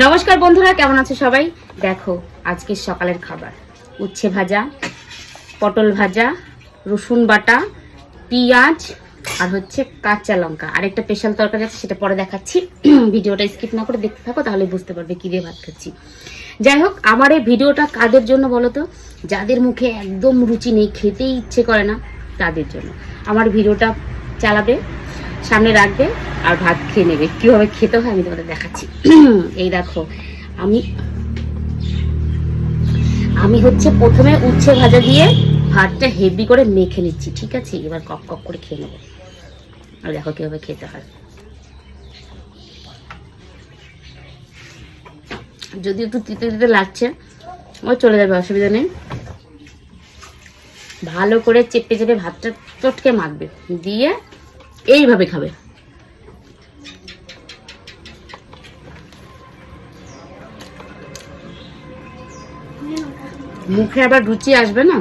নমস্কার বন্ধুরা, কেমন আছো সবাই? দেখো আজকে সকালের খাবার উচ্ছে ভাজা, পটল ভাজা, রসুন বাটা, পেঁয়াজ আর হচ্ছে কাঁচা লঙ্কা আর একটা স্পেশাল তরকারি আছে, সেটা পরে দেখাচ্ছি। ভিডিওটা স্কিপ না করে দেখতে থাকো, তাহলে বুঝতে পারবে কি দিয়ে ভাত খাচ্ছি। যাই হোক, আমার এই ভিডিওটা কাদের জন্য বলো তো? যাদের মুখে একদম রুচি নেই, খেতেই ইচ্ছে করে না, তাদের জন্য আমার ভিডিওটা চালাবে, সামনে রাখবে আর ভাত খেয়ে নেবে। কীভাবে খেতে হয় আমি তোমাদের দেখাচ্ছি। এই দেখো, আমি হচ্ছে প্রথমে উচ্ছে ভাজা দিয়ে ভাতটা হেভি করে মেখে নিচ্ছি, ঠিক আছে? এবার কপ কপ করে খেয়ে নেবো। আর দেখো কীভাবে খেতে হয়। যদি একটু তিতে তিতে লাগছে, ও চলে যাবে, অসুবিধা নেই। ভালো করে চেপে চেপে ভাতটা চটকে মাখবে, দিয়ে এইভাবে খাবে। মুখে আবার রুচি আসবে না,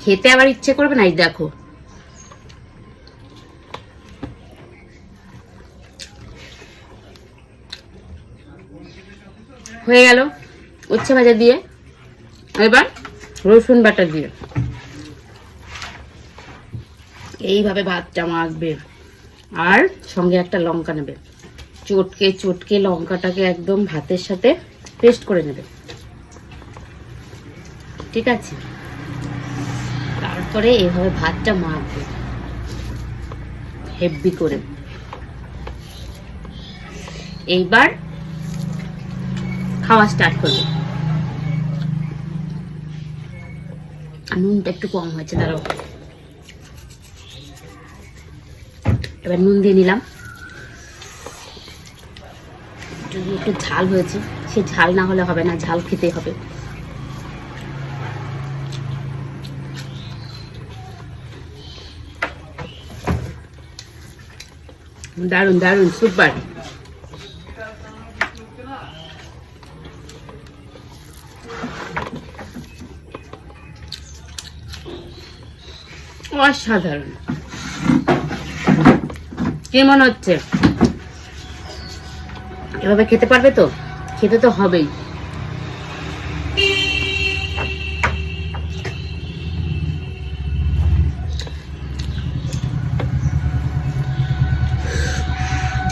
খেতে আবার ইচ্ছে করবে না। এই দেখো, হয়ে গেল উচ্ছে ভাজা দিয়ে। এবার রসুন বাটা দিয়ে এইভাবে ভাতটা মাখবে, আর সঙ্গে একটা লঙ্কা নেবে, চটকে চটকে লঙ্কাটাকে একদম ভাতের সাথে পেস্ট করে নেবে, ঠিক আছে? তারপরে এইভাবে ভাতটা মাখবে হেভি করে। এইবার খাওয়া স্টার্ট করবে। নুনটা একটু কম হয়েছে, দাঁড়াও, এবার নুন দিয়ে নিলাম। যদি একটু ঝাল হয়েছে, সে ঝাল না হলে হবে না, ঝাল খেতে হবে। দারুন দারুন, সুপার। অসাধারণ। কেমন হচ্ছে? এভাবে খেতে পারবে তো? খেতে তো হবেই।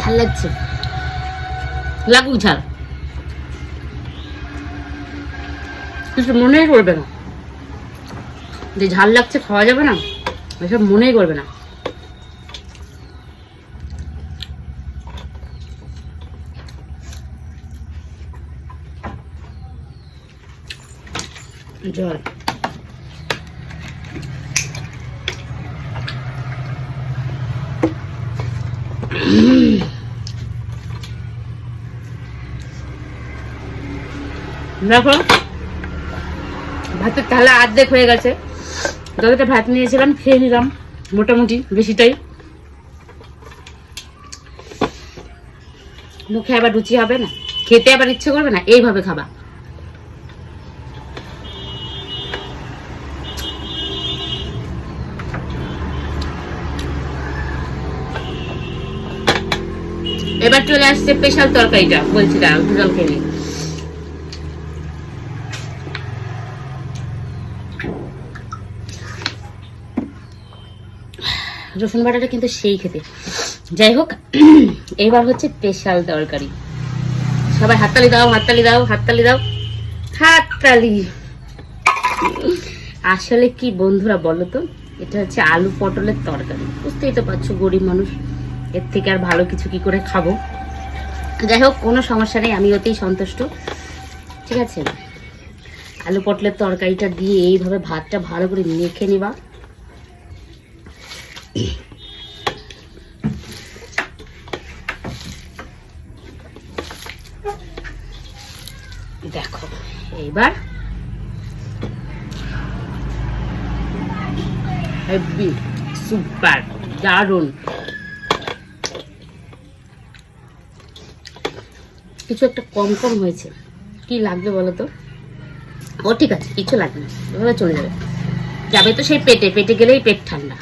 ঝাল লাগছে, লাগুক ঝাল, কিছু মনেই করবে না যে ঝাল লাগছে খাওয়া যাবে না, এসব মনেই করবে না। জল দেখো, ভাতের থালা অর্ধেক হয়ে গেছে। যতটা ভাত নিয়েছিলাম খেয়ে নিলাম, মোটামুটি বেশিটাই। মুখে আবার রুচি হবে না, খেতে আবার ইচ্ছে করবে না, এইভাবে খাবা। এবার চলে আসছে স্পেশাল তরকারিটা, বলছি দাঁড়াও, জল খেয়ে নিই। রসুন বাটাটা কিন্তু সেই খেতে। যাই হোক, এবার হচ্ছে স্পেশাল তরকারি। সবাই হাততালি দাও, হাততালি দাও, হাততালি দাও, হাততালি। আসলে কি বন্ধুরা বলো তো, এটা হচ্ছে আলু পটলের তরকারি। বুঝতেই তো পারছো, গরিব মানুষ, এর থেকে আর ভালো কিছু কি করে খাবো? যাই হোক, কোনো সমস্যা নেই, আমি ওতেই সন্তুষ্ট, ঠিক আছে? আলু পটলের তরকারিটা দিয়ে এইভাবে ভাতটা ভালো করে মেখে নিবা। দেখো এইবার হেভি, সুপার, দারুন। কিছু একটা কম কম হয়েছে, কি লাগবে বলো তো? ও ঠিক আছে, কিছু লাগবে না, এভাবে চলে যাবে। যাবে তো সেই পেটে, পেটে গেলেই পেট ঠান্ডা।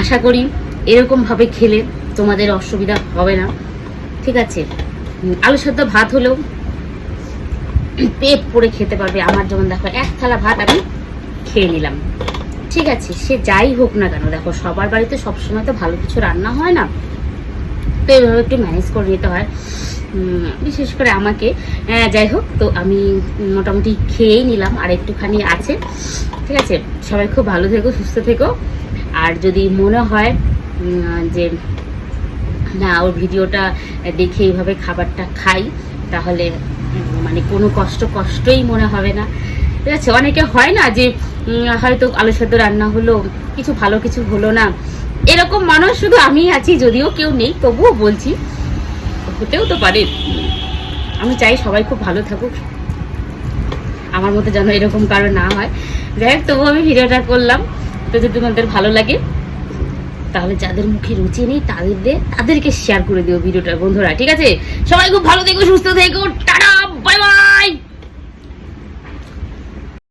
আশা করি এরকমভাবে খেলে তোমাদের অসুবিধা হবে না, ঠিক আছে। আলু সেদ্ধ ভাত হলেও পেট পুরে খেতে পারবে। আমার যেমন দেখো এক থালা ভাত আমি খেয়ে নিলাম, ঠিক আছে। সে যাই হোক না কেন, দেখো সবার বাড়িতে সবসময় তো ভালো কিছু রান্না হয় না, তো এইভাবে একটু ম্যানেজ করে নিতে হয়, বিশেষ করে আমাকে। যাই হোক, তো আমি মোটামুটি খেয়েই নিলাম, আর একটুখানি আছে, ঠিক আছে। সবাই খুব ভালো থেকো, সুস্থ থেকো। আর যদি মনে হয় যে না ওর ভিডিওটা দেখে এইভাবে খাবারটা খাই, তাহলে মানে কোনো কষ্টই মনে হবে না, ঠিক আছে। অনেকে হয় না যে হয়তো আলু সেদ্ধ রান্না হলো, কিছু ভালো কিছু হলো না, এরকম মানুষ শুধু আমি আছি, যদিও কেউ নেই, তবুও বলছি, হতেও তো পারে। আমি চাই সবাই খুব ভালো থাকুক, আমার মতো যেন এরকম কারো না হয়। যাই হোক, তবুও আমি ভিডিওটা করলাম। তো যদি তোমাদের ভালো লাগে তাহলে যাদের মুখে রুচি নেই তাদেরকে শেয়ার করে দিও ভিডিওটা বন্ধুরা, ঠিক আছে। সবাই খুব ভালো থেকো, সুস্থ থেকো, টাটা, বাই বাই।